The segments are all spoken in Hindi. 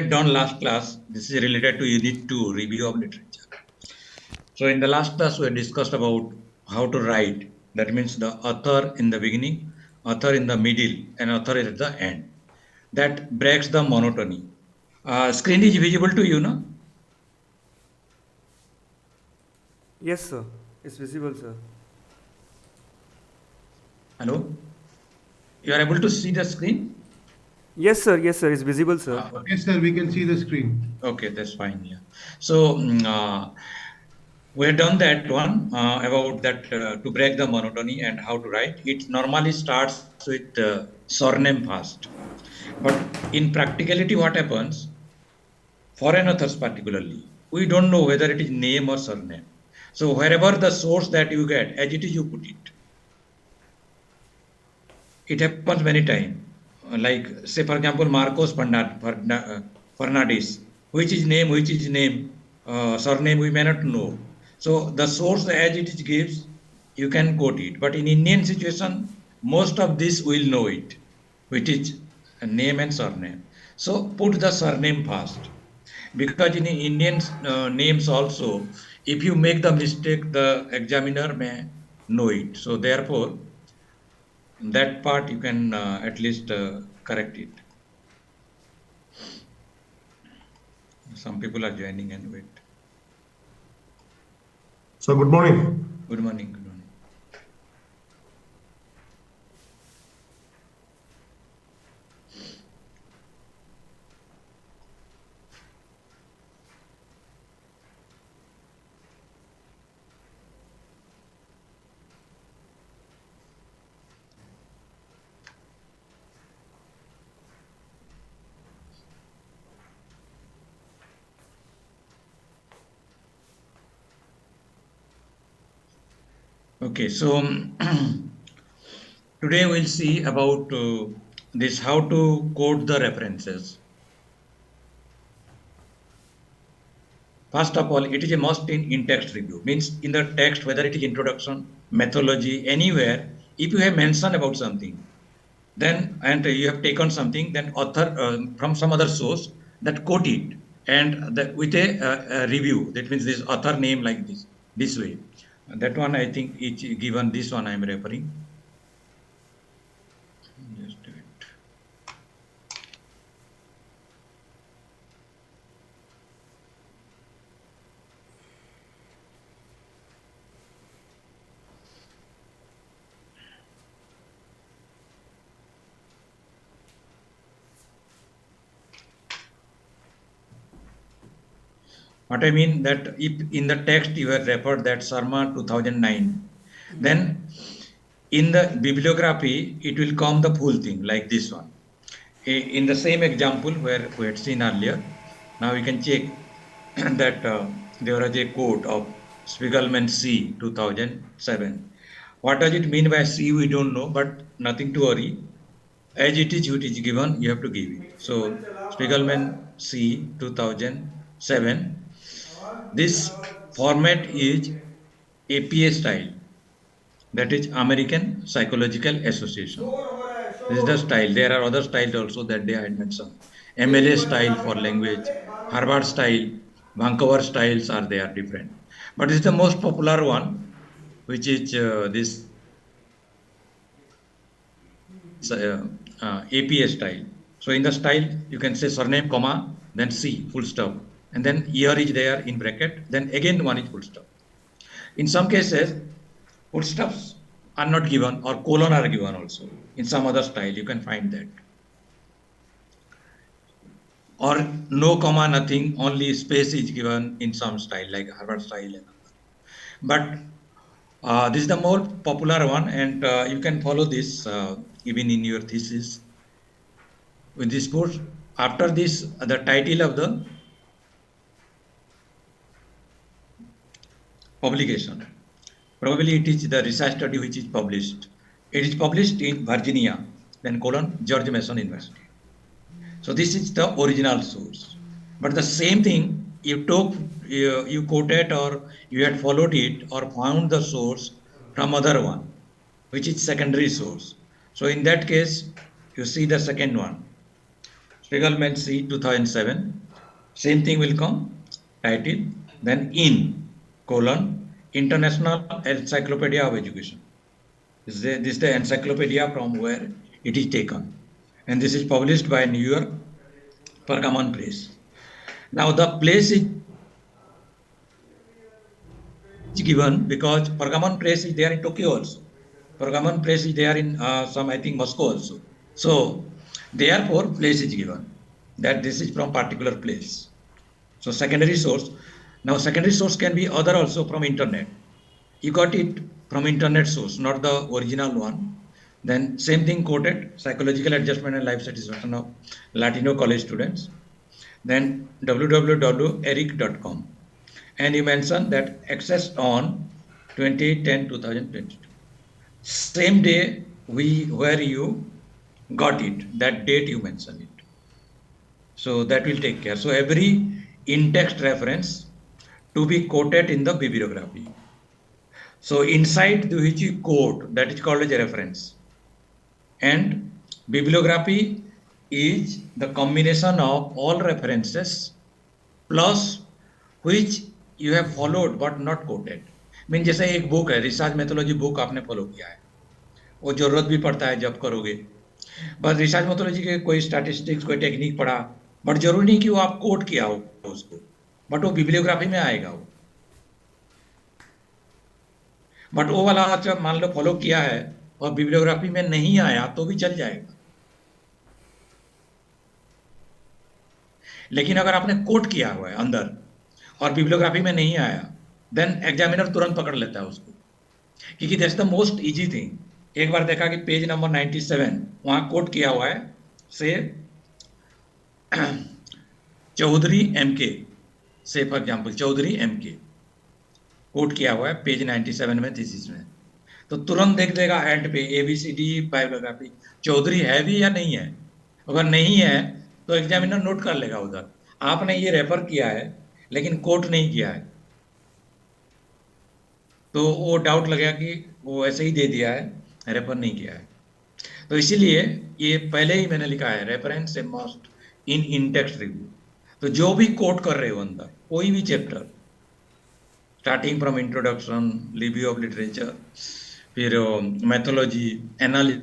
done last class, this is related to Unit 2, Review of Literature. So in the last class, we discussed about how to write. That means the author in the beginning, author in the middle, and author at the end. That breaks the monotony. Screen is visible to you, no? Yes, sir. It's visible, sir. Hello? You are able to see the screen? Yes, sir. Yes, sir. It's visible, sir. Okay. Yes, sir, we can see the screen. Okay, that's fine. Yeah. So we have done that one about that to break the monotony and how to write. It normally starts with surname first, but in practicality, what happens? Foreign authors, particularly, we don't know whether it is name or surname. So wherever the source that you get, as it is, you put it. It happens many times. Like say, for example, Marcos Fernandez, which is name, surname we may not know. So the source as it is gives, you can quote it. But in Indian situation, most of this will know it, which is a name and surname. So put the surname first, because in Indian names also, if you make the mistake, the examiner may know it. So therefore, that part you can at least correct it. Some people are joining and wait. So, good morning. Good morning. Good morning. Okay, so today we'll see about this how to quote the references. First of all, it is a must in text review. Means in the text, whether it is introduction, methodology, anywhere, if you have mentioned about something, then and you have taken something, then author from some other source that quote it and with a review. That means this author name like this way. That one I think is given. This one I am referring. Just do it. What I mean that if in the text you have referred that Sharma 2009, then in the bibliography it will come the full thing like this one. In the same example where we had seen earlier, now we can check that there was a quote of Spiegelman C 2007. What does it mean by C? We don't know, but nothing to worry. As it is given, you have to give it. So Spiegelman C 2007. This format is APA style, that is American Psychological Association. This is the style. There are other styles also that they had mentioned. MLA style for language, Harvard style, Vancouver styles are they are different. But it's the most popular one, which is this APA style. So in the style, you can say surname, comma, then C, full stop. And then year is there in bracket, then again one is full stop. In some cases, full stops are not given or colon are given also. In some other style, you can find that. Or no comma, nothing, only space is given in some style, like Harvard style and other. But this is the more popular one, and you can follow this even in your thesis with this course. After this, the title of the publication. Probably it is the research study which is published. It is published in Virginia, then colon George Mason University. So this is the original source. But the same thing you took, you quoted or you had followed it or found the source from other one, which is secondary source. So in that case, you see the second one. Spiegelman C 2007. Same thing will come. Title. Then in colon International Encyclopedia of Education. This is the encyclopedia from where it is taken, and this is published by New York Pergamon Press. Now the place is given because Pergamon Press is there in Tokyo also. Pergamon Press is there in some, I think, Moscow also. So therefore place is given that this is from particular place. So secondary source. Now secondary source can be other also from internet. You got it from internet source, not the original one. Then same thing quoted, psychological adjustment and life satisfaction of Latino college students. Then www.eric.com. And you mentioned that accessed on 28/10/2022. Same day where you got it, that date you mentioned it. So that will take care. So every in-text reference to be quoted in the bibliography. So inside which you quote, that is called as a reference. And bibliography is the combination of all references plus which you have followed but not quoted. Mean जैसे एक बुक है रिसर्च मेथोलॉजी बुक आपने फॉलो किया है, वो जरूरत भी पड़ता है जब करोगे, बस रिसर्च मेथोलॉजी के कोई स्टैटिस्टिक्स कोई टेक्निक पढ़ा, बट जरूरी नहीं कि वो आप कोट किया हो उसको, बट वो बिब्लियोग्राफी में आएगा वो, बट वो वाला जब मान लो फॉलो किया है और बिब्लियोग्राफी में नहीं आया तो भी चल जाएगा। लेकिन अगर आपने कोट किया हुआ है अंदर और बिब्लियोग्राफी में नहीं आया, देन एग्जामिनर तुरंत पकड़ लेता है उसको, क्योंकि that's the most easy thing. एक बार देखा कि पेज नंबर 97 वहां कोट किया हुआ है से चौधरी MK से, for example Chaudhary MK quote किया हुआ है पेज 97 में थीसिस में, तो तुरंत देख देगा एंड पे ABCD बायोग्राफी चौधरी है भी या नहीं है। अगर नहीं है तो एग्जामिनर नोट कर लेगा उधर, आपने ये रेफर किया है लेकिन कोट नहीं किया है, तो वो डाउट लगेगा कि वो ऐसे ही दे दिया है, रेफर नहीं किया है। तो इसीलिए ये पहले ही मैंने लिखा है reference A must in text review. तो जो भी कोट कर रहे हो अंदर कोई भी chapter, starting from introduction, review of literature, फिर मैथोलॉजी, एनालिसिस,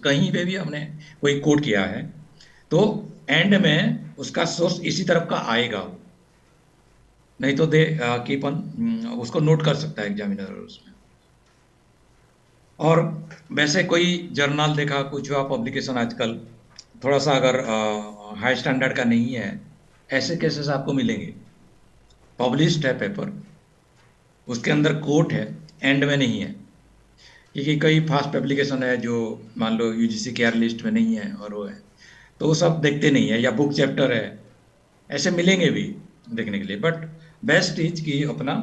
कहीं पे भी हमने कोई कोट किया है तो एंड में उसका सोर्स इसी तरफ का आएगा, नहीं तो दे कीपन उसको नोट कर सकता है एग्जामिनर उसमें। और वैसे कोई जर्नल देखा कुछ हुआ पब्लिकेशन आजकल थोड़ा सा अगर हाई स्टैंडर्ड का नहीं है, ऐसे केसेस आपको मिलेंगे, पब्लिश्ड है पेपर, उसके अंदर कोट है, एंड में नहीं है, क्योंकि कई फास्ट पब्लिकेशन है जो मान लो UGC केयर लिस्ट में नहीं है और वो है, तो वो सब देखते नहीं है, या बुक चैप्टर है, ऐसे मिलेंगे भी देखने के लिए। बट बेस्ट इज कि अपना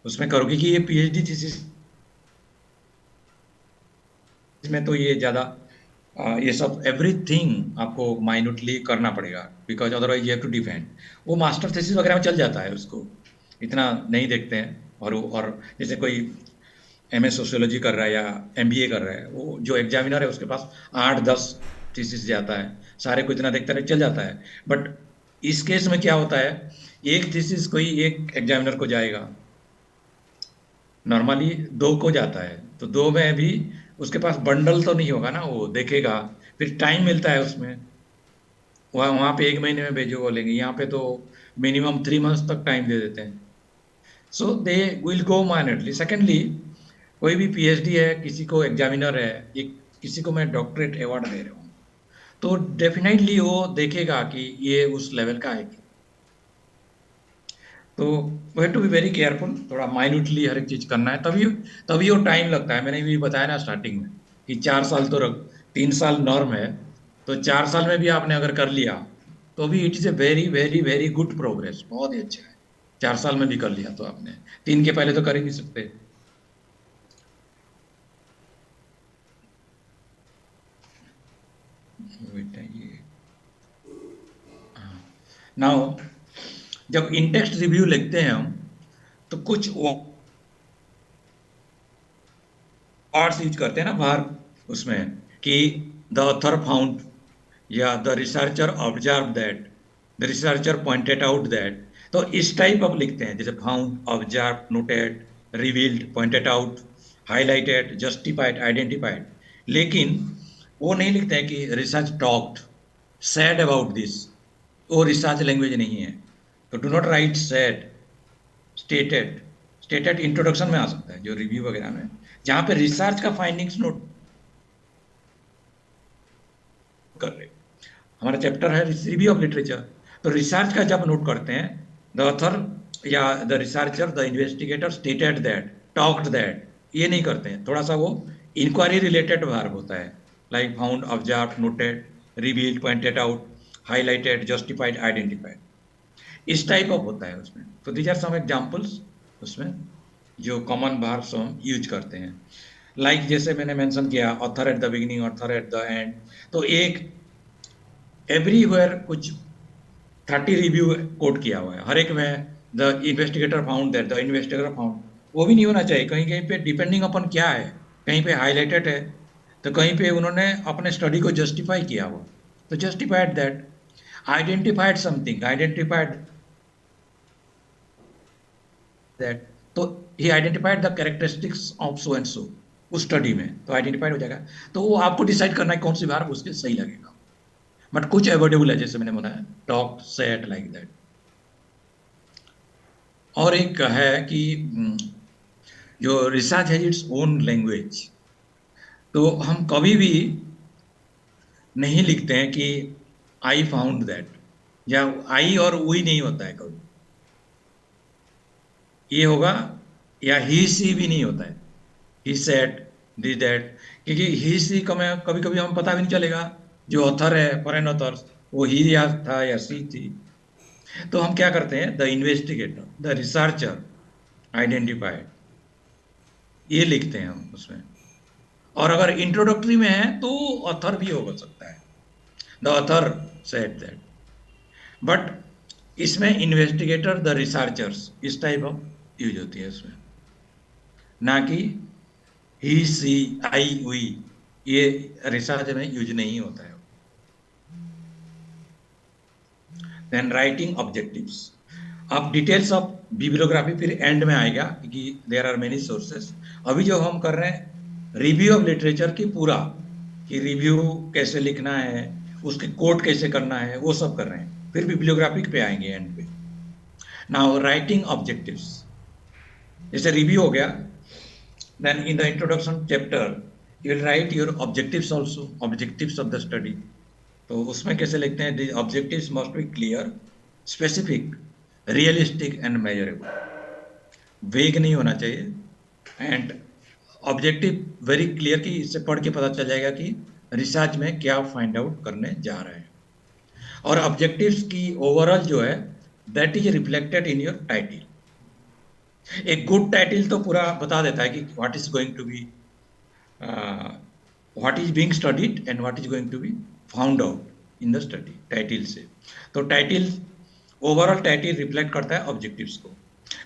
उसमें करो, क्योंकि ये PhD थीसिस में तो ये ज़्यादा ये सब एवरीथिंग आपको माइन्यूटली करना पड़ेगा, because otherwise you have to defend. वो मास्टर थीसिस वगैरह में चल जाता है, उसको इतना नहीं देखते हैं। और जैसे कोई MA सोशियोलॉजी कर रहा है या MBA कर रहा है, वो जो एग्जामिनर है उसके पास 8-10 थीसिस जाता है, सारे को इतना देखता है चल जाता है। बट इस केस में क्या होता है, एक थीसिस कोई एक एग्जामिनर को जाएगा, नॉर्मली 2 को जाता है, तो 2 में भी उसके पास बंडल तो नहीं होगा ना, वो देखेगा, फिर टाइम मिलता है उसमें, वहाँ पे 1 महीने में भेजो बोलेंगे, यहाँ पे तो मिनिमम 3 मंथ्स तक टाइम दे देते हैं। So they will go minorly. Secondly कोई भी PhD है, किसी को एग्जामिनर है, एक किसी को मैं डॉक्टरेट अवार्ड दे रहा हूँ, तो डेफिनेटली वो देखेगा कि ये उस लेवल का है कि, तो we have to be very careful, थोड़ा माइन्यूटली हर एक चीज़ करना है, तभी वो टाइम लगता है। मैंने भी बताया ना स्टार्टिंग में कि 4 साल तो 3 साल नॉर्म है, तो 4 साल में भी आपने अगर कर लिया तो भी it is a very very very good progress, बहुत ही अच्छा है। 4 साल में भी कर लिया तो आपने 3 के पहले तो कर ही नहीं सकते। नाउ जब इंटेक्स्ट रिव्यू लिखते हैं हम, तो कुछ वर्ड्स यूज करते हैं ना बाहर उसमें, कि द ऑथर फाउंड, या the researcher observe that, the researcher pointed out that. तो इस टाइप आप लिखते हैं, जैसे found, observe, noted, revealed, pointed out, highlighted, justified, identified. लेकिन वो नहीं लिखते हैं कि research talked, sad about this. वो रिसर्च लैंग्वेज नहीं है। तो do not right sad, stated. Stated introduction में आ सकता है, जो रिव्यू वगैरह में, जहां पे रिसर्च का फाइंडिंग्स नोट कर रहे। हमारा चैप्टर है रिव्यू ऑफ लिटरेचर। तो रिसर्च का जब नोट करते हैं, द ऑथर या the researcher, the investigator stated that, talked that, ये नहीं करते हैं। थोड़ा सा वो इंक्वायरी रिलेटेड वर्ब होता है, like found, observe, noted, revealed, pointed out, highlighted, justified, identified. इस टाइप ऑफ होता है उसमें। तो दीज आर सम एग्जाम्पल्स उसमें जो कॉमन वर्ब्स हम यूज करते हैं। लाइक जैसे मैंने मेंशन किया, author at the beginning, author at the end. तो एक एवरीवेयर कुछ 30 रिव्यू कोट किया हुआ है, हर एक में the investigator found that, the investigator found, वो भी नहीं होना चाहिए। कहीं कहीं पे डिपेंडिंग अपन क्या है, कहीं पे हाईलाइटेड है, तो कहीं पे उन्होंने अपने स्टडी को जस्टिफाई किया हुआ, तो justified that, identified something, identified that. तो ही identified the characteristics of so and so, उस स्टडी में तो आइडेंटिफाइड हो जाएगा। तो वो आपको डिसाइड करना है कौन सी बार उसके सही लगेगा। बट कुछ अवॉइडेबल है, जैसे मैंने बोला, टॉक, सेट, लाइक दैट। और एक है कि जो रिसर्च है इट्स ओन लैंग्वेज। तो हम कभी भी नहीं लिखते हैं कि आई फाउंड दैट, या आई और वी नहीं होता है कभी। ये होगा, या ही सी भी नहीं होता है, ही सेड, डिड दैट। क्योंकि ही सी का में कभी कभी हम पता भी नहीं चलेगा, जो ऑथर है, फॉरेन ऑथर, वो ही या था या सी थी। तो हम क्या करते हैं, the investigator, the researcher identified, ये लिखते हैं हम उसमें। और अगर इंट्रोडक्टरी में है तो ऑथर भी हो सकता है, the author said that. But इसमें इन्वेस्टिगेटर, द रिसर्चर्स, इस टाइप ऑफ यूज होती है इसमें, ना कि ही सी आई वी। ये रिसर्च में यूज नहीं होता है। Then writing objectives. अब डिटेल्स ऑफ बिब्लियोग्राफी फिर एंड में आएगा, क्योंकि देयर आर मेनी सोर्सेस। अभी जो हम कर रहे हैं रिव्यू ऑफ लिटरेचर की पूरा, कि रिव्यू कैसे लिखना है, उसके कोट कैसे करना है, वो सब कर रहे हैं। फिर बिब्लियोग्राफी पे आएंगे एंड पे। नाउ राइटिंग ऑब्जेक्टिव्स, जैसे रिव्यू हो गया, then in the introduction chapter you will write your objectives also, objectives of the study. तो उसमें कैसे लिखते हैं, the objectives must be clear, specific, realistic and measurable. Vague नहीं होना चाहिए, एंड ऑब्जेक्टिव वेरी क्लियर, कि इससे पढ़ के पता चल जाएगा कि रिसर्च में क्या फाइंड आउट करने जा रहे हैं। और ऑब्जेक्टिव्स की ओवरऑल जो है, that is reflected in your title. एक गुड टाइटिल तो पूरा बता देता है कि what is going to be, what is being studied and what is going to be found out in the study, title से। तो टाइटिल, ओवरऑल टाइटिल रिफ्लेक्ट करता है ऑब्जेक्टिव्स को।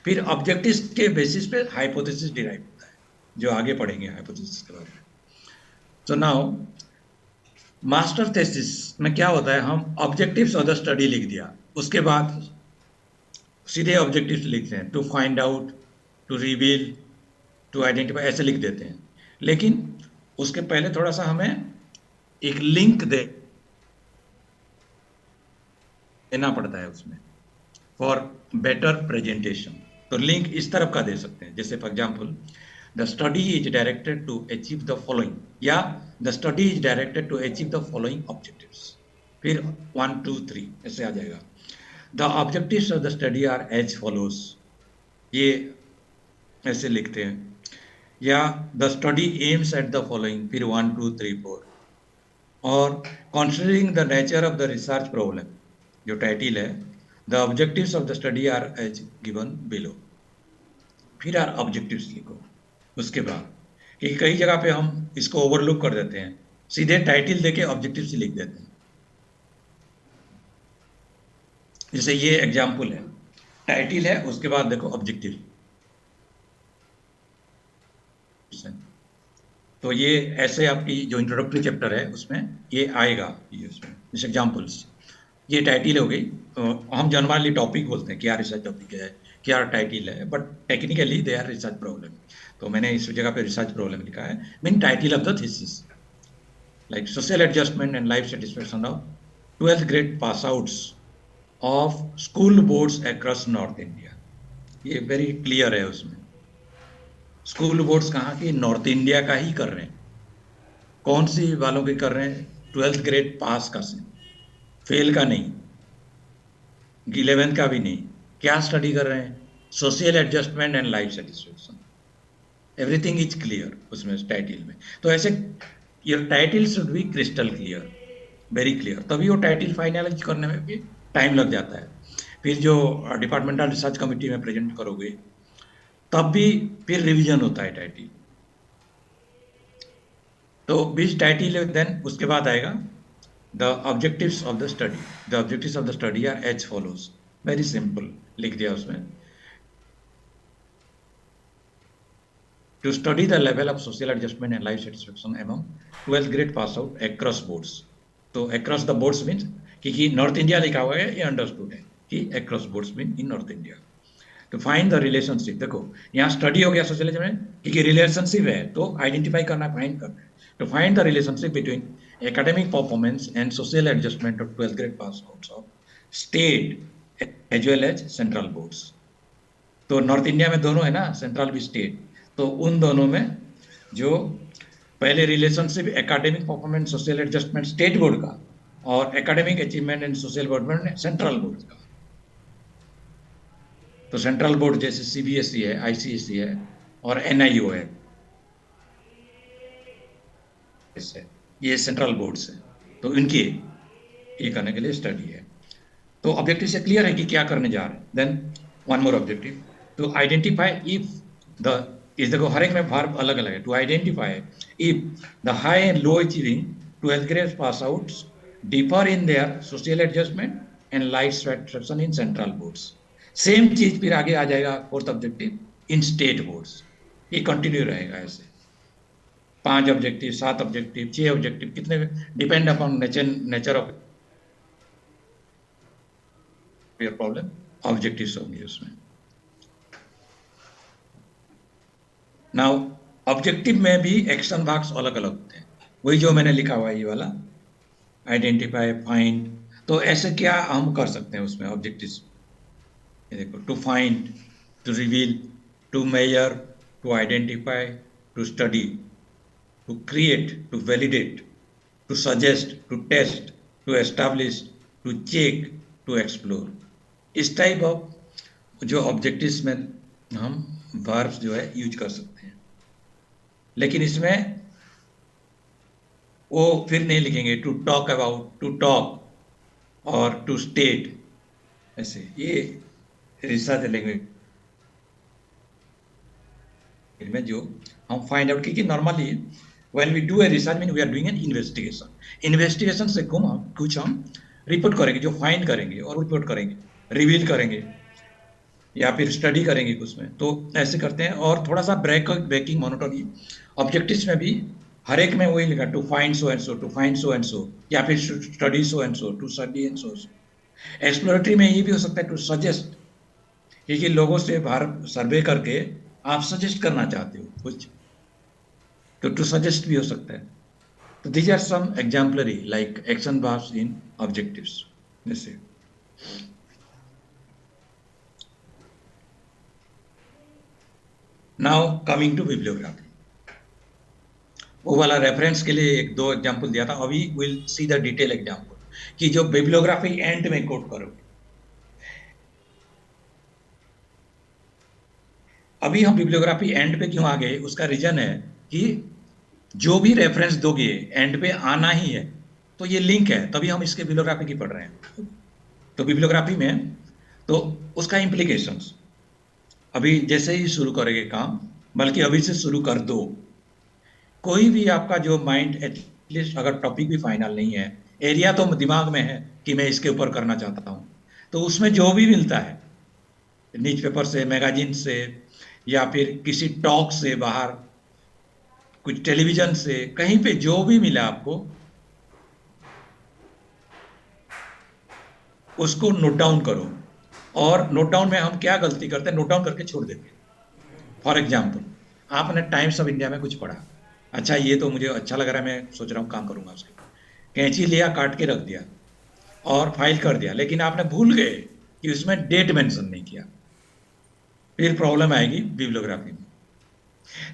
फिर ऑब्जेक्टिव्स के बेसिस पे हाइपोथेसिस डिराइव होता है, जो आगे पढ़ेंगे हाइपोथेसिस के बारे में। तो नाउ मास्टर थीसिस में क्या होता है, हम ऑब्जेक्टिव्स ऑफ द स्टडी लिख दिया, उसके बाद सीधे ऑब्जेक्टिव्स लिखते हैं, to find out, to reveal, to identify, ऐसे लिख देते हैं। लेकिन उसके पहले थोड़ा सा हमें एक लिंक देना पड़ता है उसमें, फॉर बेटर प्रेजेंटेशन। तो लिंक इस तरफ का दे सकते हैं, जैसे for example, the study is directed to achieve the following, या the study is directed to achieve the following objectives. फिर 1 2 3 ऐसे आ जाएगा। The objectives of the study are as follows, ये ऐसे लिखते हैं। या the study aims at the following, फिर 1 2 3 4। और considering the nature of the research problem, जो टाइटिल है, the objectives of the study are as given below. फिर आर ऑब्जेक्टिव्स लिखो उसके बाद। कि कई जगह पे हम इसको ओवरलुक कर देते हैं, सीधे टाइटिल देके ऑब्जेक्टिव्स लिख देते हैं। जैसे ये एग्जाम्पल है, टाइटिल है, उसके बाद देखो ऑब्जेक्टिव। तो तो ये ऐसे आपकी जो इंट्रोडक्टरी चैप्टर है उसमें ये आएगा, ये उसमें जैसे एग्जाम्पल्स, ये टाइटल हो गई। हम जनरली टॉपिक बोलते हैं, क्या रिसर्च टॉपिक है, क्या टाइटल है, but technically they are research problem. तो मैंने इस जगह पे रिसर्च प्रॉब्लम लिखा है, mean title of the thesis, like social adjustment and life satisfaction of 12th grade pass outs of school boards across North India। ये वेरी क्लियर है उसमें। स्कूल बोर्ड्स कहाँ की? नॉर्थ इंडिया का ही कर रहे हैं। कौन सी वालों के कर रहे हैं? 12th ग्रेड पास का से, फेल का नहीं, 11th का भी नहीं। क्या स्टडी कर रहे हैं? Social adjustment and life satisfaction. Everything is clear उसमें टाइटल में। तो ऐसे your title should be crystal clear, very clear, तभी वो टाइटल फाइनलाइज करने में भी टाइम लग जाता है। फिर जो डिपार्टमेंटल रिसर्च कमेटी में प्रेजेंट करोगे तब भी फिर रिवीजन होता है टाइटल। तो बीच टाइटल है, देन उसके बाद आएगा the objectives of the study. The objectives of the study are as follows, very simple लिख दिया उसमें। To study the level of social adjustment and life satisfaction among 12th grade pass out across boards। तो across the boards means कि नॉर्थ इंडिया लिखा हुआ है, ये अंडरस्टूड है कि across boards mean इन नॉर्थ इंडिया। तो फाइंड द रिलेशनशिप, देखो यहाँ स्टडी हो गया सोशल एडजस्टमेंट, क्योंकि रिलेशनशिप है तो आइडेंटिफाई करना है, फाइंड करना है। तो find the relationship between academic performance and social adjustment of 12th grade pass outs of state as well as central boards. तो नॉर्थ इंडिया में दोनों है ना, सेंट्रल भी स्टेट, तो उन दोनों में जो पहले relationship academic performance social adjustment state board का और academic achievement and social development central board का। तो सेंट्रल बोर्ड जैसे सीबीएसई है, आईसीएसई है और एनआईओ है, ये सेंट्रल बोर्ड्स है। तो इनके ये करने के लिए स्टडी है। तो ऑब्जेक्टिव से क्लियर है कि क्या करने जा रहे हैं। Then one more objective, to identify if the, इस देखो हर एक में वर्ब अलग अलग है। To identify if the high and low achieving 12th grade pass outs differ in their social adjustment and life satisfaction in central boards. Same चीज फिर आगे आ जाएगा fourth objective in state boards. ये कंटिन्यू रहेगा ऐसे, 5 ऑब्जेक्टिव, 7 ऑब्जेक्टिव, 6 ऑब्जेक्टिव, कितने depend upon nature of your problem, objectives होंगे उसमें। नाउ ऑब्जेक्टिव में भी एक्शन भाग्स अलग अलग होते हैं, वही जो मैंने लिखा हुआ है ये वाला, आइडेंटिफाई, फाइंड। तो ऐसे क्या हम कर सकते हैं उसमें ऑब्जेक्टिव्स, ये देखो, to find, to reveal, to measure, to identify, to study, to create, to validate, to suggest, to test, to establish, to check, to explore. इस टाइप ऑफ जो ऑब्जेक्टिव्स में हम वर्ब्स जो है यूज कर सकते हैं। लेकिन इसमें वो फिर नहीं लिखेंगे to talk about, to talk और टू स्टेट, ऐसे ये रिसर्च लैंग्वेज में जो हम फाइंड आउट की normally when we do a research mean we are doing an investigation. Investigation से कुछ हम रिपोर्ट करेंगे, जो फाइंड करेंगे और रिपोर्ट करेंगे, रिवील करेंगे या फिर स्टडी करेंगे कुछ में। तो ऐसे करते हैं। और थोड़ा सा ब्रेकिंग मोनोटोनी ऑब्जेक्टिव्स में भी हर एक में वही लिखा, to find so and so, to find so and so, या फिर study so and so, to study and so. Exploratory में ये भी हो सकता है टू सजेस्ट, क्योंकि लोगों से बाहर सर्वे करके आप सजेस्ट करना चाहते हो कुछ, तो टू सजेस्ट भी हो सकता है। तो these are some exemplary like action verbs in objectives. जैसे नाउ कमिंग टू बिब्लियोग्राफी, वो वाला रेफरेंस के लिए एक दो एग्जाम्पल दिया था, अभी will see the detail example कि जो बिब्लियोग्राफी एंड में कोट करोगे। अभी हम बिब्लियोग्राफी एंड पे क्यों आ गए, उसका रीजन है कि जो भी रेफरेंस दोगे एंड पे आना ही है, तो ये लिंक है, तभी हम इसके बिब्लियोग्राफी की पढ़ रहे हैं। तो बिब्लियोग्राफी में तो उसका इम्प्लीकेशंस अभी जैसे ही शुरू करेंगे काम, बल्कि अभी से शुरू कर दो। कोई भी आपका जो माइंड एटलीस्ट अगर टॉपिक भी फाइनल नहीं है, एरिया तो दिमाग में है कि मैं इसके ऊपर करना चाहता हूँ, तो उसमें जो भी मिलता है न्यूज़पेपर से, मैगजीन से, या फिर किसी टॉक से बाहर, कुछ टेलीविजन से, कहीं पे जो भी मिला आपको, उसको नोट डाउन करो। और नोट डाउन में हम क्या गलती करते हैं, नोट डाउन करके छोड़ देते हैं। फॉर एग्जाम्पल, आपने टाइम्स ऑफ इंडिया में कुछ पढ़ा, अच्छा ये तो मुझे अच्छा लग रहा है, मैं सोच रहा हूँ काम करूंगा उसके, कैंची लिया, काट के रख दिया और फाइल कर दिया, लेकिन आपने भूल गए कि उसमें डेट मेंशन नहीं किया, फिर प्रॉब्लम आएगी बिब्लियोग्राफी में।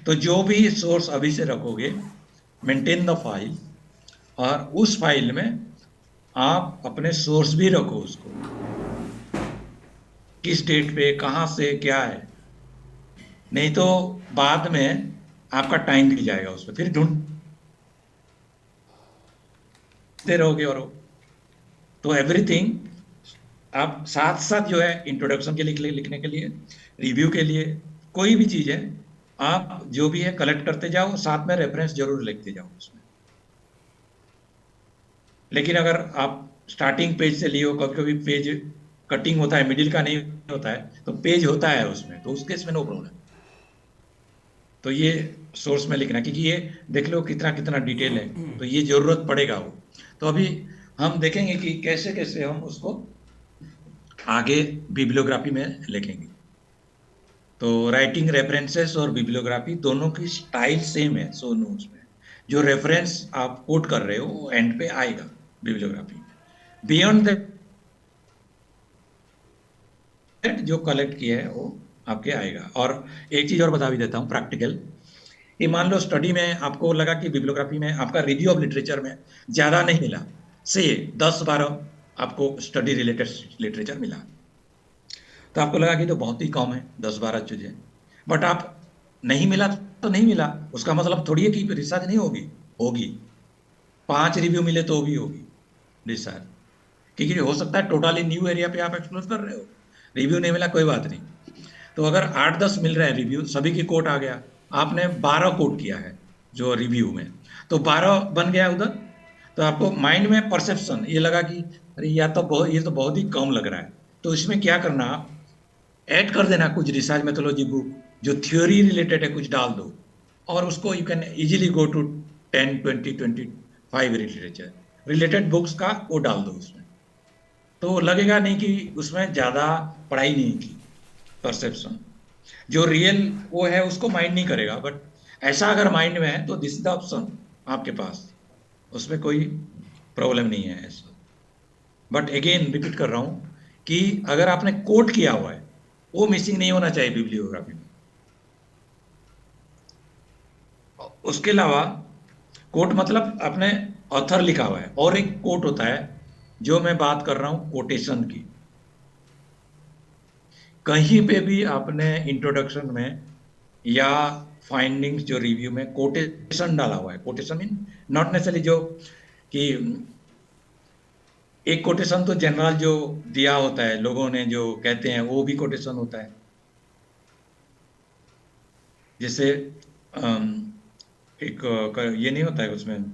तो जो भी सोर्स अभी से रखोगे, मेंटेन द फाइल, और उस फाइल में आप अपने सोर्स भी रखो, उसको किस डेट पे कहां से क्या है, नहीं तो बाद में आपका टाइम भी जाएगा उसमें, फिर ढूंढते रहोगे। और तो एवरीथिंग आप साथ साथ जो है, इंट्रोडक्शन के लिए लिखने के लिए, रिव्यू के लिए, कोई भी चीज है, आप जो भी है कलेक्ट करते जाओ, साथ में रेफरेंस जरूर लिखते जाओ उसमें। लेकिन अगर आप स्टार्टिंग पेज से लियो, कभी कभी पेज कटिंग होता है, मिडिल का नहीं होता है, तो पेज होता है उसमें, तो उस केस में नो प्रॉब्लम। तो ये सोर्स में लिखना, क्योंकि ये देख लो कितना कितना डिटेल है, तो ये जरूरत पड़ेगा वो। तो अभी हम देखेंगे कि कैसे कैसे हम उसको आगे बिब्लियोग्राफी में लिखेंगे। तो राइटिंग रेफरेंसेस और बिब्लियोग्राफी दोनों की स्टाइल सेम है, सो नो उसमें जो रेफरेंस आप कोट कर रहे हो वो एंड पे आएगा बिब्लियोग्राफी में। बियॉन्ड दैट जो कलेक्ट किया है वो आपके आएगा। और एक चीज और बता भी देता हूँ प्रैक्टिकल, कि मान लो स्टडी में आपको लगा कि बिब्लियोग्राफी में आपका रिव्यू ऑफ लिटरेचर में ज्यादा नहीं मिला, से 10-12 आपको स्टडी रिलेटेड लिटरेचर मिला, तो आपको लगा कि तो बहुत ही कम है 10-12 चीजें, बट आप नहीं मिला तो नहीं मिला, उसका मतलब थोड़ी है कि रिसर्च नहीं होगी, होगी। 5 रिव्यू मिले तो भी होगी रिसर्च, क्योंकि हो सकता है टोटली न्यू एरिया पे आप एक्सप्लोर कर रहे हो, रिव्यू नहीं मिला कोई बात नहीं। तो अगर 8-10 मिल रहे हैं रिव्यू, सभी की कोट आ गया, आपने 12 कोट किया है जो रिव्यू में, तो 12 बन गया उधर। तो आपको माइंड में परसेप्शन ये लगा कि अरे या तो बहुत, ये तो बहुत ही कम लग रहा है, तो इसमें क्या करना, ऐड कर देना कुछ रिसर्च मेथोलॉजी बुक, जो थ्योरी रिलेटेड है कुछ डाल दो, और उसको you can easily go to 10, 20, 25 literature related books का वो डाल दो उसमें, तो लगेगा नहीं कि उसमें ज्यादा पढ़ाई नहीं की। परसेप्शन जो रियल वो है उसको माइंड नहीं करेगा, बट ऐसा अगर माइंड में है तो दिस इज द ऑप्शन आपके पास, उसमें कोई प्रॉब्लम नहीं है ऐसा। बट अगेन रिपीट कर रहा हूं कि अगर आपने कोट किया हुआ है वो मिसिंग नहीं होना चाहिए बिब्लियोग्राफी में। उसके अलावा कोट मतलब आपने ऑथर लिखा हुआ है, और एक कोट होता है जो मैं बात कर रहा हूं कोटेशन की। कहीं पे भी आपने इंट्रोडक्शन में या फाइंडिंग्स जो रिव्यू में कोटेशन डाला हुआ है, कोटेशन मीन नॉट नेसेसरली जो कि एक कोटेशन तो जनरल जो दिया होता है लोगों ने जो कहते हैं वो भी कोटेशन होता है, जैसे एक ये नहीं होता है उसमें,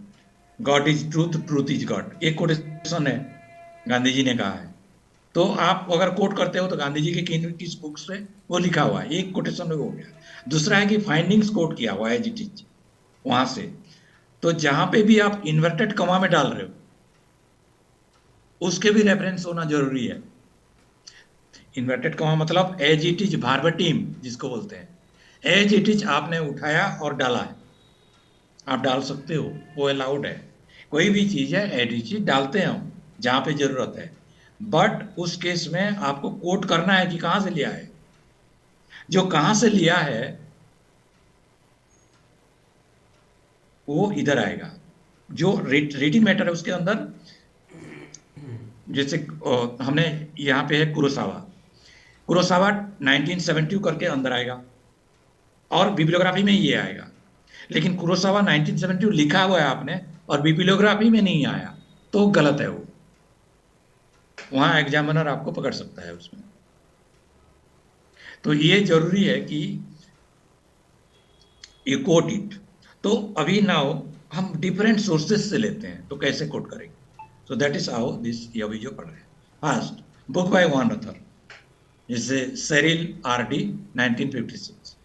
God is truth, truth is God, एक कोटेशन है, गांधी जी ने कहा है। तो आप अगर कोट करते हो तो गांधी जी के किन किस बुक से वो लिखा हुआ है, एक कोटेशन में वो हो गया। दूसरा है कि फाइंडिंग्स कोट किया हुआ है एज इट इज वहां से, तो जहां पे भी आप इन्वर्टेड कमा में डाल रहे हो उसके भी रेफरेंस होना जरूरी है। इन्वर्टेड कमा मतलब एज इट इज भारबटीम जिसको बोलते हैं, एज इट इज आपने उठाया और डाला है, आप डाल सकते हो, वो अलाउड है। कोई भी चीज है एज इट इज डालते हैं हम जहां पे जरूरत है, बट उस केस में आपको कोट करना है कि कहां से लिया है। जो कहां से लिया है वो इधर आएगा, जो रीडिंग मैटर है उसके अंदर, जैसे हमने यहाँ पे है कुरोसावा, कुरोसावा 1972 करके अंदर आएगा, और बिब्लियोग्राफी में ये आएगा। लेकिन कुरोसावा 1972 लिखा हुआ है आपने और बिब्लियोग्राफी में नहीं आया, तो गलत है वो, वहां एग्जामिनर आपको पकड़ सकता है उसमें। तो ये जरूरी है कि ये कोट इट। तो अभी नाउ हम डिफरेंट सोर्सेस से लेते हैं, तो कैसे कोट करेंगे, so that is how this, ये अभी जो पढ़ रहे हैं। First, book by one author, जैसे सेरिल आर डी 1956,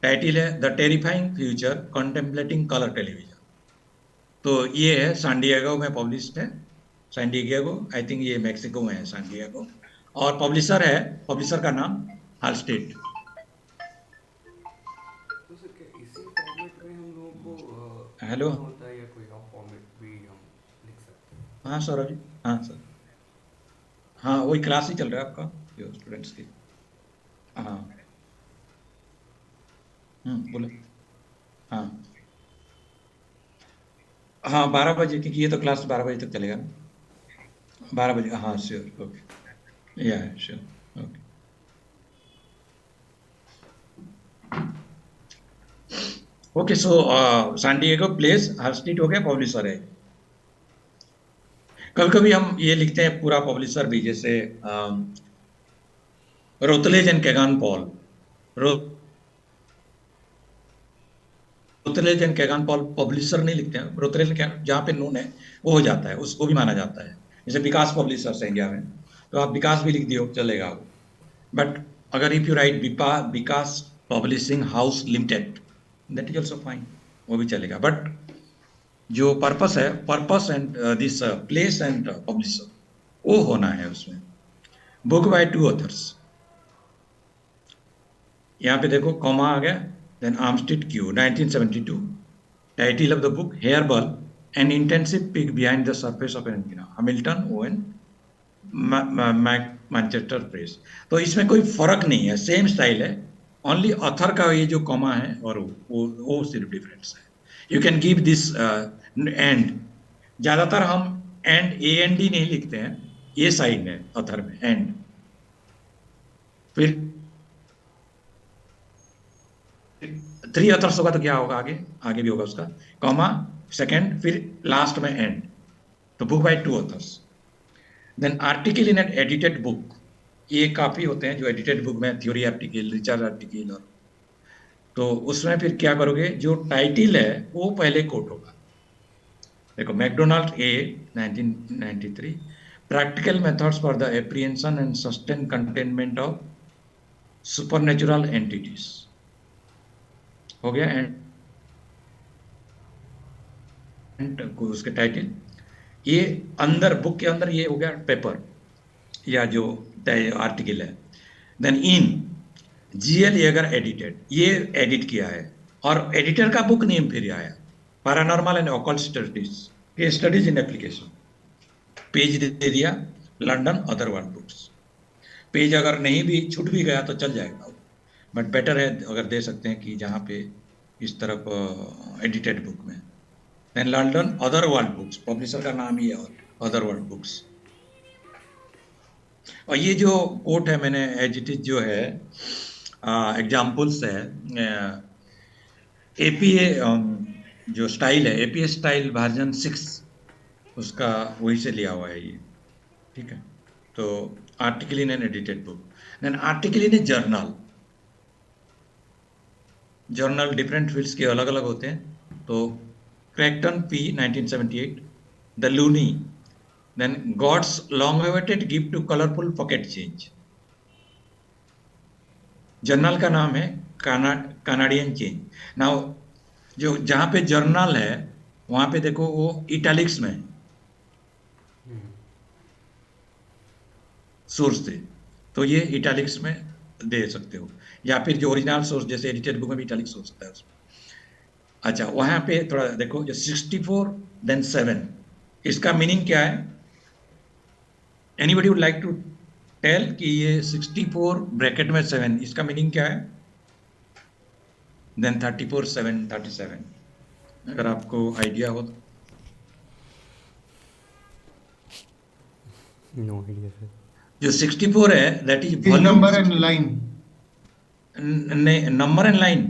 टाइटिल है the terrifying future contemplating colour television. तो ये है सैन डिएगो में पब्लिश्ड है, सैन डिएगो, आई थिंक ये मेक्सिको में है सैन डिएगो, और पब्लिशर का नाम हालस्टेड। तो सर क्या इसी फॉर्मेट में हम लोगों को हेलो, लिखना होता है या कोई और फॉर्मेट भी हम लिख सकते हैं? हाँ सौरभ जी, हाँ सर, हाँ वही क्लास ही चल रहा है आपका जो स्टूडेंट्स की। हाँ, बोलो। हाँ हाँ, 12 बजे, क्योंकि ये तो क्लास 12 बजे तक चलेगा ना। 12 बजे, हाँ श्योर, ओके, या श्योर, ओके। ओके, सो सैन डिएगो प्लेस हालस्टेड हो गया, पब्लिशर है। कभी कभी हम ये लिखते हैं पूरा पब्लिशर भी, जैसे Routledge and Kegan Paul, Routledge and Kegan Paul publisher नहीं लिखते हैं, रोतलेज जहाँ पे नून है वो हो जाता है, उसको भी माना जाता है। जैसे विकास पब्लिशर्स है इंडिया में, तो आप विकास भी लिख दियो चलेगा वो। बट अगर if you right Vikas publishing house limited, that is also fine, वो भी चलेगा। बट जो purpose and this place and publisher, वो होना है उसमें। बुक बाय 2 ऑथर्स, यहाँ पे देखो कॉमा आ गया, then Armstead Q 1972, title of the book hairball an intensive peek behind the surface of an antenna, Hamilton on Manchester press. तो इसमें कोई फर्क नहीं है, सेम स्टाइल है, ओनली ऑथर का ये जो कॉमा है और वो सिर्फ डिफरेंस है। You can give this and, ज्यादातर हम एंड ए एन डी नहीं लिखते हैं, ये साइन है ऑथर में एंड, फिर 3 ऑथर्स होगा तो क्या होगा, आगे आगे भी होगा उसका कॉमा, सेकंड, फिर लास्ट में एंड। तो book by 2 authors. Then article in an edited book, ये काफी होते हैं जो एडिटेड बुक में, थ्योरी आर्टिकल, रिसर्च आर्टिकल, और तो उसमें फिर क्या करोगे, जो टाइटल है वो पहले कोट होगा। देखो McDonald A 1993, practical methods for the apprehension and sustain containment of supernatural entities, हो गया एंड उसके टाइटल। ये अंदर बुक के अंदर ये हो गया पेपर या जो आर्टिकल है। Then in G L Yeager edited, ये एडिट किया है, और एडिटर का बुक नेम फिर आया, paranormal and occult studies in application, page दे दिया London other world books. Page अगर नहीं भी छूट भी गया तो चल जाएगा, बट बेटर है अगर दे सकते हैं कि जहाँ पे इस तरफ एडिटेड बुक में। Then London other world books, publisher का नाम ही है अदर वर्ल्ड बुक्स। और ये जो कोट है मैंने एज इट इज जो है एग्जाम्पल्स है, एपीए जो स्टाइल है, एपीए स्टाइल वर्जन 6, उसका वही से लिया हुआ है ये, ठीक है। तो article in an edited book, then article in a journal, journal different fields के अलग अलग होते हैं। तो Cracton P 1978, the loony, then God's long awaited gift to colourful pocket change, journal का नाम है कनाडियन चेंज। नाउ जो जहाँ पे जर्नल है वहाँ पे देखो वो इटैलिक्स में सोर्स दे, तो ये इटैलिक्स में दे सकते हो, या फिर जो ओरिजिनल सोर्स जैसे एडिटेड बुक में भी इटैलिक्स हो सकता है उसमें। अच्छा, वहाँ पे थोड़ा देखो, जो 64 देन 7, इसका मीनिंग क्या है? Anybody would like to tell कि ये 64 ब्रैकेट में 7, इसका मीनिंग क्या है? देन 34 7 37, अगर आपको आइडिया हो तो। No idea sir. जो 64 है that is Page volume, number and line. Number and line,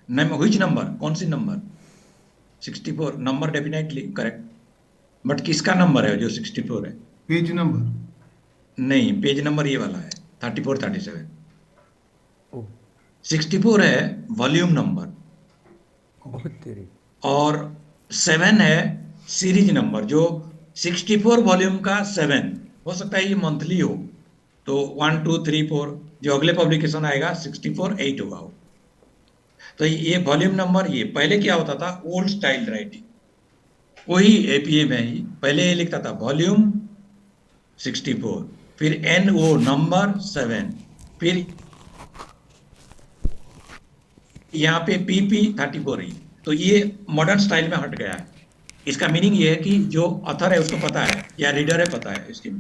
which number, कौन सी number? 64 number definitely correct, but किसका नंबर है जो 64 है? Page number. नहीं, पेज नंबर ये वाला है 34 37। ओह 64 है वॉल्यूम नंबर, बहुत तेरी। और 7 है सीरीज नंबर। जो 64 वॉल्यूम का 7 हो सकता है ये मंथली हो, तो 1 2 3 4, जो अगले पब्लिकेशन आएगा 64 8 होगा वो। तो ये वॉल्यूम नंबर, ये पहले क्या होता था, ओल्ड स्टाइल राइटिंग, वही एपीए में ही पहले ये लिखता था वॉल्यूम 64, फिर एनओ नंबर 7, फिर यहाँ पे पीपी 34 रही। तो ये मॉडर्न स्टाइल में हट गया है। इसका मीनिंग ये है कि जो ऑथर है उसको पता है या रीडर है पता है इसकी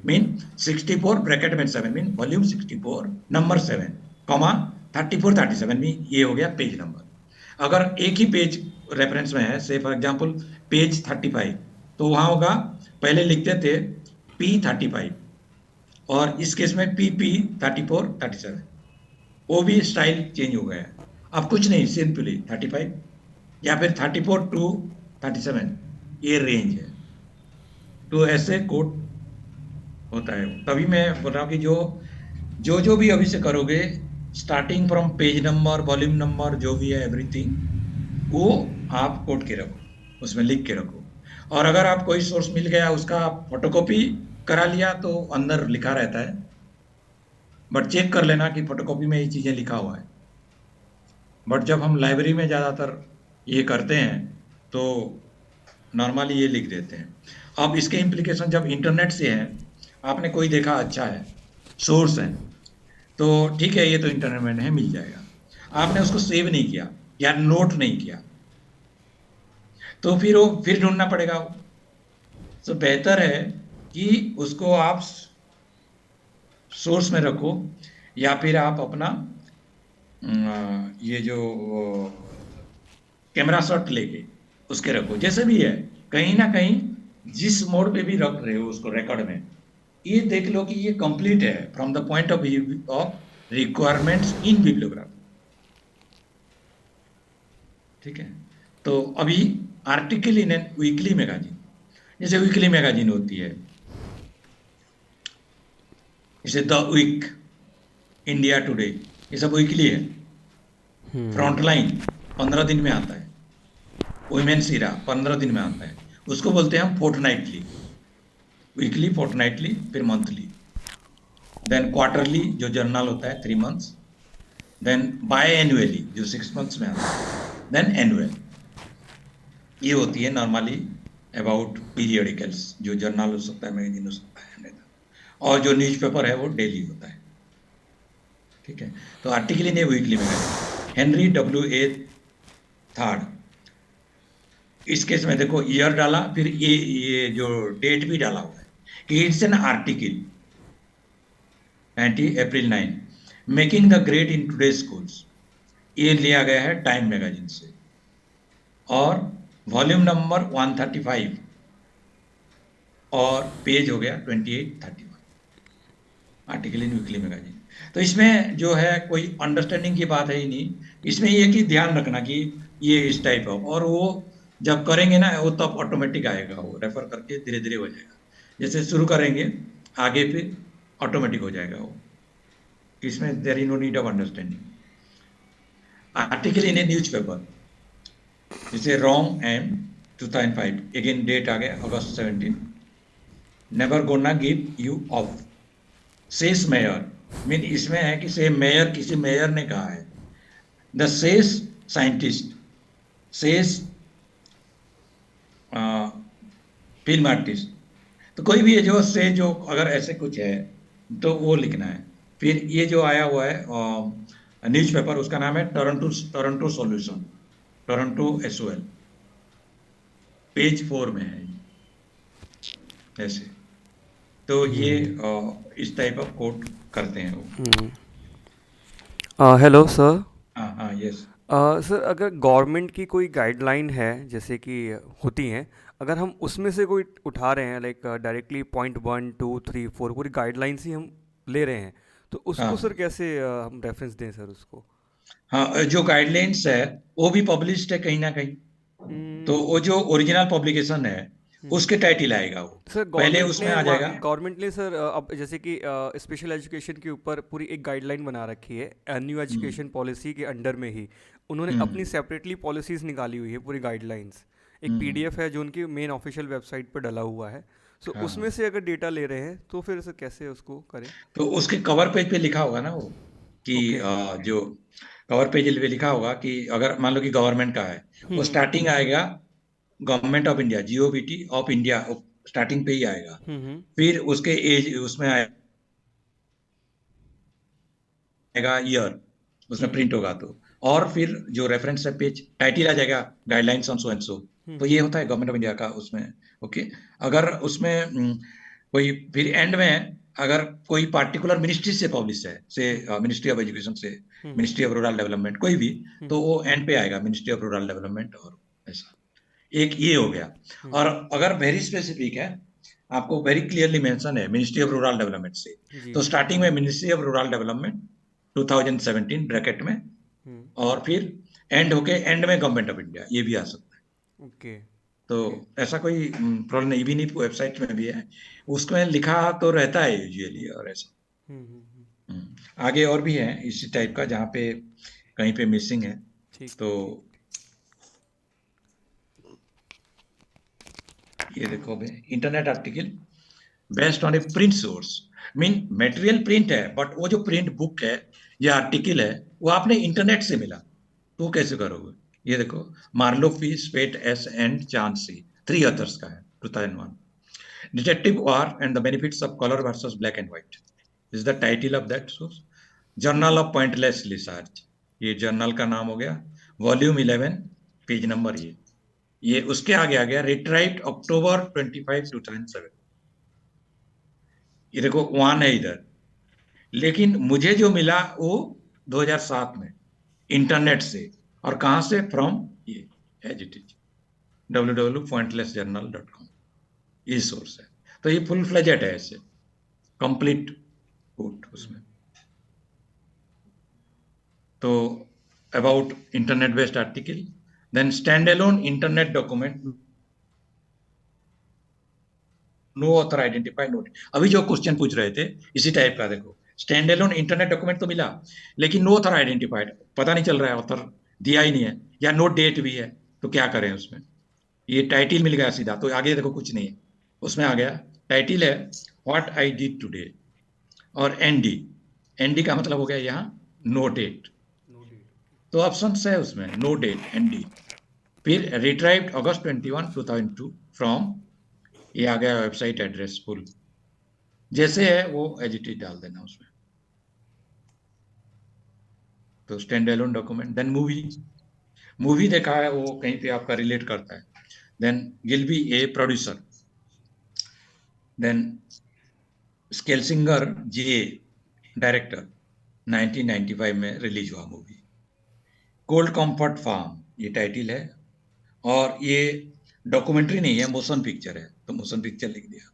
मीन 64 ब्रैकेट में 7 मीन वॉल्यूम 64 नंबर 7 कॉमा 34 37 में ये हो गया पेज नंबर। अगर एक ही पेज रेफरेंस में है, से फॉर एग्जांपल पेज 35, तो वहां होगा, पहले लिखते थे P35 और इस केस में PP 34 37, वो भी स्टाइल चेंज हो गया है। अब कुछ नहीं, सिंपली 35 या फिर 34 टू 37 ये रेंज है। तो ऐसे कोड होता है। तभी मैं बोल रहा हूँ कि जो भी अभी से करोगे, starting from page number, volume number, जो भी है एवरीथिंग, वो आप कोड के रखो, उसमें लिख के रखो। और अगर आप कोई सोर्स मिल गया उसका फोटोकॉपी करा लिया तो अंदर लिखा रहता है, बट चेक कर लेना कि फोटोकॉपी में ये चीज़ें लिखा हुआ है। बट जब हम लाइब्रेरी में ज़्यादातर ये करते हैं तो नॉर्मली ये लिख देते हैं। अब इसके इम्प्लीकेशन जब इंटरनेट से हैं, आपने कोई देखा अच्छा है, सोर्स है, तो ठीक है, ये तो इंटरनेट में है, मिल जाएगा। आपने उसको सेव नहीं किया या नोट नहीं किया, तो फिर वो फिर ढूंढना पड़ेगा वो। तो बेहतर है कि उसको आप सोर्स में रखो, या फिर आप अपना ये जो कैमरा शॉट लेके उसके रखो, जैसे भी है, कहीं ना कहीं जिस मोड पे भी रख रहे हो उसको रिकॉर्ड में, ये देख लो कि ये कंप्लीट है from the point of view of requirements in bibliography. ठीक है। तो अभी article in N weekly magazine, जैसे वीकली मैगजीन होती है, जैसे द वीक, इंडिया टुडे, ये सब वीकली है। फ्रंटलाइन 15 दिन में आता है, वुमेन्स इरा 15 दिन में आता है, उसको बोलते हैं हम फोर्टनाइटली, वीकली, फोर्टनाइटली, फिर मंथली, देन क्वार्टरली जो जर्नल होता है 3 मंथ्स, देन बाय एनुअली जो 6 मंथ्स में आता है, देन एनुअल। ये होती है नॉर्मली अबाउट पीरियडिकल्स, जो जर्नल हो सकता है, मैगजीन हो सकता है, नहीं तो। और जो न्यूज़पेपर है वो डेली होता है। ठीक है। तो article in A weekly magazine, Henry W.A. Third, इस केस में देखो ईयर डाला, फिर ये जो डेट भी डाला हुआ है कि it's an article 90 April 9 making the grade in today schools, ये लिया गया है टाइम मैगजीन से। और वॉल्यूम नंबर 135 और पेज हो गया 2831, आर्टिकल इन वीकली मैगजीन। तो इसमें जो है कोई अंडरस्टैंडिंग की बात है ही नहीं, इसमें ये कि ध्यान रखना कि ये इस टाइप ऑफ, और वो जब करेंगे ना वो तब ऑटोमेटिक आएगा, वो रेफर करके धीरे धीरे हो जाएगा। जैसे शुरू करेंगे आगे फिर ऑटोमेटिक हो जाएगा वो, इसमें there is no need of understanding. Article in a newspaper, जैसे रॉन्ग एंड 2005, अगेन डेट आ गया अगस्त 17, never gonna give you up, says mayor, mean इसमें है कि से मेयर, किसी मेयर ने कहा है, the says scientist, says film artist, तो कोई भी है जो से, जो अगर ऐसे कुछ है तो वो लिखना है। फिर ये जो आया हुआ है न्यूज़पेपर, उसका नाम है Toronto solution, Toronto SOL, page 4 में है ऐसे। तो ये इस टाइप ऑफ कोड करते हैं वो। Hello sir. हाँ हाँ, यस। सर, अगर गवर्नमेंट की कोई गाइडलाइन है, जैसे कि होती हैं, अगर हम उसमें से कोई उठा रहे हैं, लाइक डायरेक्टली पॉइंट 1 2 3 4 पूरी गाइडलाइंस ही हम ले रहे हैं, तो उसको सर हाँ कैसे हम रेफरेंस दें सर उसको? हाँ, जो गाइडलाइंस है वो भी पब्लिश्ड है कहीं ना कहीं, तो हम्म, वो जो ओरिजिनल पब्लिकेशन है हम्म। उसके टाइटल आएगा, वो सर, पहले उसमें आ जाएगा। गवर्नमेंट ने सर अब जैसे कि स्पेशल एजुकेशन के ऊपर पूरी एक गाइडलाइन बना रखी है, न्यू हम्म एजुकेशन पॉलिसी के अंडर में ही उन्होंने अपनी हम्म सेपरेटली पॉलिसीज़ निकाली हुई है, पूरी गाइडलाइंस। एक हम्म, PDF है जो उनकी मेन ऑफिशियल वेबसाइट पर डला हुआ है। सो उसमें हाँ, से अगर डेटा ले रहे हैं तो फिर सर कैसे उसको करें? तो उसके कवर पेज पे लिखा होगा ना वो कि ओके। जो कवर पेज पे लिखा होगा कि अगर मान लो कि गवर्नमेंट का है, वो स्टार्टिंग आएगा गवर्नमेंट ऑफ इंडिया, जीओबीटी ऑफ इंडिया, स्टार्टिंग पे ही आएगा। फिर उसके एज उसमें आएगा ईयर, उसमें प्रिंट होगा तो, और फिर जो रेफरेंस है पेज, टाइटल आ जाएगा गाइडलाइंस ऑन सो एंड सो। तो ये होता है गवर्नमेंट ऑफ इंडिया का उसमें। ओके, अगर उसमें कोई फिर एंड में अगर कोई पार्टिकुलर मिनिस्ट्री से पब्लिश है, से मिनिस्ट्री ऑफ एजुकेशन से, मिनिस्ट्री ऑफ रूरल डेवलपमेंट, कोई भी, तो वो एंड पे आएगा मिनिस्ट्री ऑफ रूरल डेवलपमेंट, और ऐसा। एक ये हो गया। और अगर वेरी स्पेसिफिक है, आपको वेरी क्लियरली मेंशन है मिनिस्ट्री ऑफ रूरल डेवलपमेंट से, तो स्टार्टिंग में ministry of rural development 2017 bracket में, और फिर एंड होके एंड में गवर्नमेंट ऑफ इंडिया, ये भी आ सकता है। ओके। तो ऐसा कोई प्रॉब्लम नहीं, भी नहीं, वेबसाइट में भी है, उसमें लिखा तो रहता है यूजुअली, और ऐसा। आगे और भी है इसी टाइप का जहाँ पे कहीं पे मिसिंग है। ठीक तो ये देखो भाई, internet article based on A print source, mean material print है, बट वो जो प्रिंट बुक है या आर्टिकल है, वो आपने इंटरनेट से मिला, तो कैसे करोगे? ये देखो, Marlowe Fee, Spate S and Chauncey, 3 authors का है, 2001। Detective war and the benefits of colour versus black and white is the title of that source. Journal of pointless research, ये जर्नल का नाम हो गया, वॉल्यूम 11, पेज नंबर ये उसके आगे आ गया, रिट्राइव्ड अक्टूबर 25, 2007। ये देखो 1 है इधर, लेकिन मुझे जो मिला वो 2007 में इंटरनेट से, और कहां से? फ्रॉम ये एज इट इज www.pointlessjournal.com, ये सोर्स है। तो ये फुल फ्लेजेड है, ऐसे कंप्लीट कोड उसमें। तो about internet based article, then stand alone internet document, no author identified note. अभी जो क्वेश्चन पूछ रहे थे इसी टाइप का, देखो स्टैंड एलोन इंटरनेट डॉक्यूमेंट तो मिला, लेकिन नो ऑथर आइडेंटिफाइड, पता नहीं चल रहा है, ऑथर दिया ही नहीं है, या नो डेट भी है, तो क्या करें उसमें? ये टाइटल मिल गया सीधा, तो आगे देखो कुछ नहीं है, उसमें आ गया टाइटल है व्हाट आई डिड टुडे, और एनडी, एनडी का मतलब हो गया यहाँ नो डेट, तो ऑप्शन है उसमें नो डेट एनडी। फिर रिट्राइव्ड अगस्त 21, 2002 फ्रॉम, ये आ गया वेबसाइट एड्रेस फुल, जैसे है वो एज इट इज डाल देना उसमें। तो stand alone document, then movie, movie देखा है वो कहीं पे आपका रिलेट करता है, then Gilby A producer, then Schlesinger J director, 1995 में रिलीज हुआ मूवी। कोल्ड कंफर्ट फार्म, ये टाइटल है, और ये डॉक्यूमेंट्री नहीं है, मोशन पिक्चर है, तो मोशन पिक्चर लिख दिया।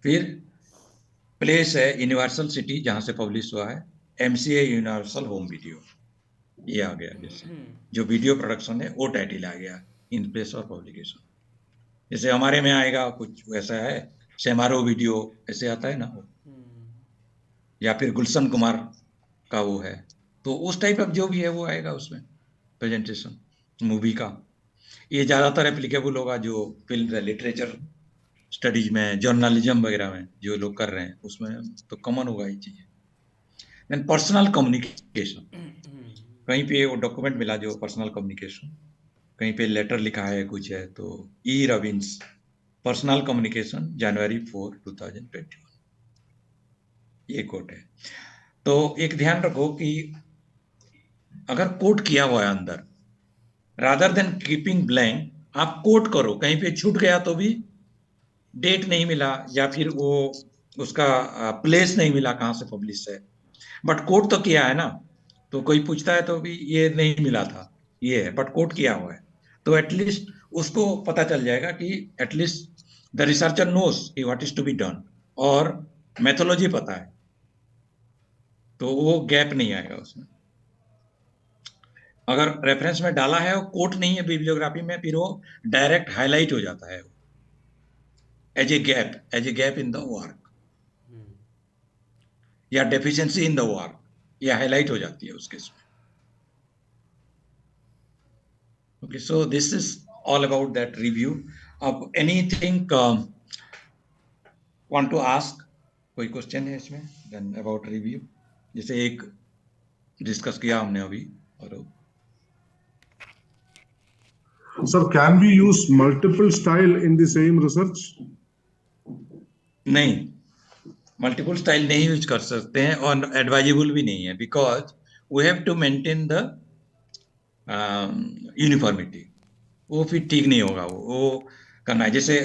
फिर प्लेस है यूनिवर्सल सिटी, जहां से पब्लिश हुआ है, एमसीए यूनिवर्सल होम वीडियो, ये आ गया। जैसे जो वीडियो प्रोडक्शन है वो टाइटल आ गया इन प्लेस ऑफ पब्लिकेशन। जैसे हमारे में आएगा कुछ वैसा है, सेमारो वीडियो ऐसे आता है ना वो, या फिर गुलशन कुमार का वो है, तो उस टाइप ऑफ जो भी है वो आएगा उसमें प्रेजेंटेशन मूवी का। ये ज्यादातर एप्लीकेबल होगा जो फिल्म लिटरेचर स्टडीज में, जर्नलिज्म वगैरह में जो लोग कर रहे हैं, उसमें तो कॉमन होगा ये चीजें। देन पर्सनल कम्युनिकेशन, कहीं पे वो डॉक्यूमेंट मिला जो पर्सनल कम्युनिकेशन, कहीं पे लेटर लिखा है कुछ है, तो ई रविंस, पर्सनल कम्युनिकेशन जनवरी 4, 2021, ये कोट है। तो एक ध्यान रखो कि अगर कोट किया हुआ है अंदर, रादर देन कीपिंग ब्लैंक, आप कोट करो, कहीं पे छूट गया तो भी डेट नहीं मिला, या फिर वो उसका प्लेस नहीं मिला कहां से पब्लिश है, बट कोट तो किया है ना, तो कोई पूछता है तो भी ये नहीं मिला था, ये है, बट कोट किया हुआ है, तो एटलीस्ट उसको पता चल जाएगा कि एटलीस्ट द रिसर्चर नोस कि what is to be done, और मेथोलॉजी पता है, तो वो गैप नहीं आएगा उसमें। अगर रेफरेंस में डाला है और कोट नहीं है बिब्लियोग्राफी में, फिर वो डायरेक्ट हाईलाइट हो जाता है as a gap, as a gap in the work, या डेफिशिएंसी इन द वर्क, या हाईलाइट हो जाती है उस केस में। Okay, so this is all about that review of anything want to ask, कोई क्वेश्चन है इसमें, then about review, जैसे एक डिस्कस किया हमने अभी। और Sir, can we use multiple style in the same research? नहीं, मल्टीपल स्टाइल नहीं यूज कर सकते हैं और एडवाइजेबल भी नहीं है, because we have to maintain the uniformity. वो फिर ठीक नहीं होगा, वो करना है। जैसे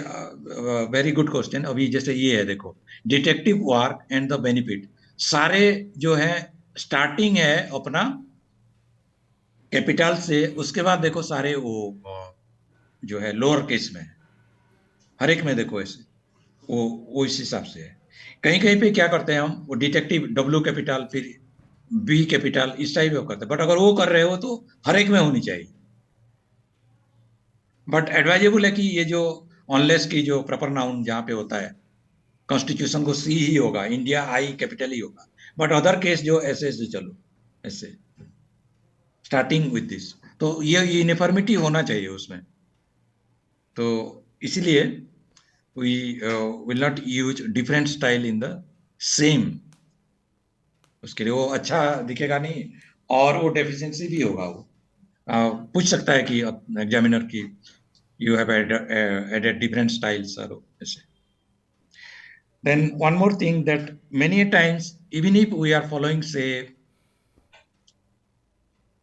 वेरी गुड क्वेश्चन, अभी जैसे ये है, देखो, detective work and the benefit, सारे जो है स्टार्टिंग है अपना कैपिटल से, उसके बाद देखो सारे वो जो है लोअर केस में है, हर एक में देखो ऐसे, वो इस हिसाब से है। कहीं कहीं पे क्या करते हैं हम, वो डिटेक्टिव डब्ल्यू कैपिटल फिर बी कैपिटल इस टाइप में करते हैं, बट अगर वो कर रहे हो तो हर एक में होनी चाहिए। बट एडवाइजेबल है कि ये जो ऑनलेस की जो प्रॉपर नाउन जहाँ पे होता है, कॉन्स्टिट्यूशन को सी ही होगा, इंडिया आई कैपिटल ही होगा, बट अदर केस जो ऐसे ऐसे चलो ऐसे स्टार्टिंग विथ दिस, तो ये यूनिफॉर्मिटी होना चाहिए उसमें। तो इसीलिए we will not use different style in the same, उसके लिए वो अच्छा दिखेगा नहीं, और वो डेफिशिएंसी भी होगा। वो पूछ सकता है कि एग्जामिनर की you have added different styles or ऐसे। Then one more thing, that many times even if we are following say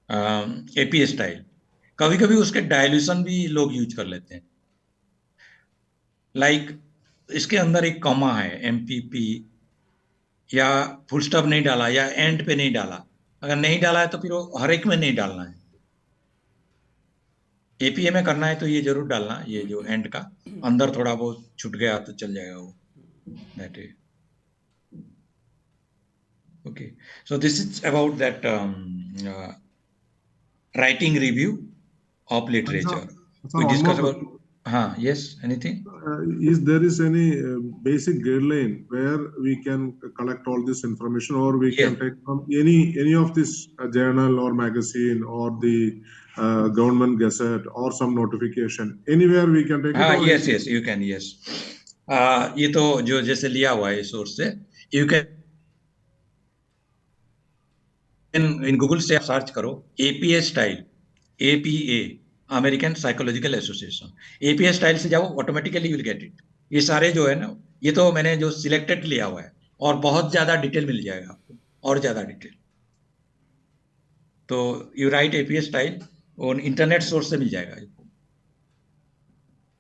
APA style, कभी कभी उसके डायल्यूशन भी लोग यूज कर लेते हैं। लाइक इसके अंदर एक कॉमा है MPP, या फुल स्टॉप नहीं डाला, या एंड पे नहीं डाला, अगर नहीं डाला है तो फिर वो हर एक में नहीं डालना है। APA में करना है तो ये जरूर डालना, ये जो एंड का अंदर थोड़ा बहुत छूट गया तो चल जाएगा वो, that is okay. So this is about that writing review of And sir, literature. sir, we one more discuss about, question. हाँ, yes, anything. Is there is any basic guideline where we can collect all this information, or we ये can take from any of this journal or magazine or the government gazette or some notification? Anywhere we can take it, हाँ, or yes yes, you can, yes. ये तो जो जैसे लिया हुआ है सोर्स से, यू कैन इन गूगल से आप सर्च करो APA style, APA, American psychological association, APA style से जाओ, automatically you will get it. ये सारे जो है ना, ये तो मैंने जो सिलेक्टेड लिया हुआ है, और बहुत ज्यादा डिटेल मिल जाएगा आपको, और ज्यादा डिटेल। तो यू राइट APA स्टाइल, और इंटरनेट सोर्स से मिल जाएगा,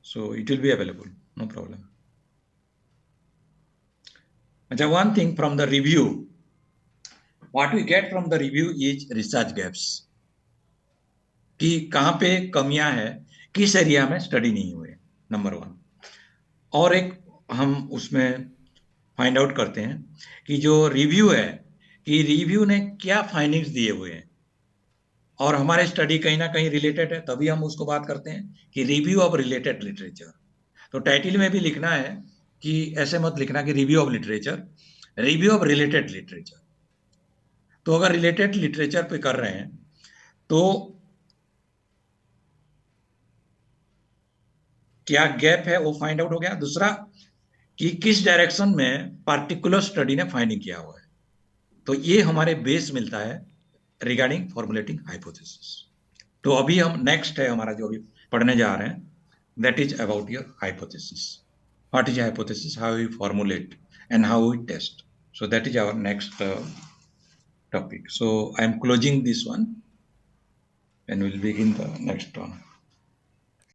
so it will be available, no problem. अच्छा, one thing from the review, what we get from the review is research gaps, कि कहाँ पे कमियां हैं, किस एरिया में स्टडी नहीं हुए, नंबर वन। और एक हम उसमें फाइंड आउट करते हैं कि जो रिव्यू है, कि रिव्यू ने क्या फाइंडिंग्स दिए हुए हैं, और हमारे स्टडी कहीं ना कहीं रिलेटेड है, तभी हम उसको बात करते हैं कि रिव्यू ऑफ रिलेटेड लिटरेचर। तो टाइटल में भी लिखना है कि ऐसे मत लिखना कि review of literature, review of related literature. तो अगर रिलेटेड लिटरेचर पे कर रहे हैं तो क्या गैप है वो फाइंड आउट हो गया। दूसरा, कि किस डायरेक्शन में पार्टिकुलर स्टडी ने फाइंडिंग किया हुआ है, तो ये हमारे बेस मिलता है रिगार्डिंग फॉर्मुलेटिंग हाइपोथेसिस। तो अभी हम नेक्स्ट है हमारा जो अभी पढ़ने जा रहे हैं, that is about your hypothesis. What is hypothesis, how we formulate and how we test, so that is our next topic. So I am closing this one and we'll begin the next one.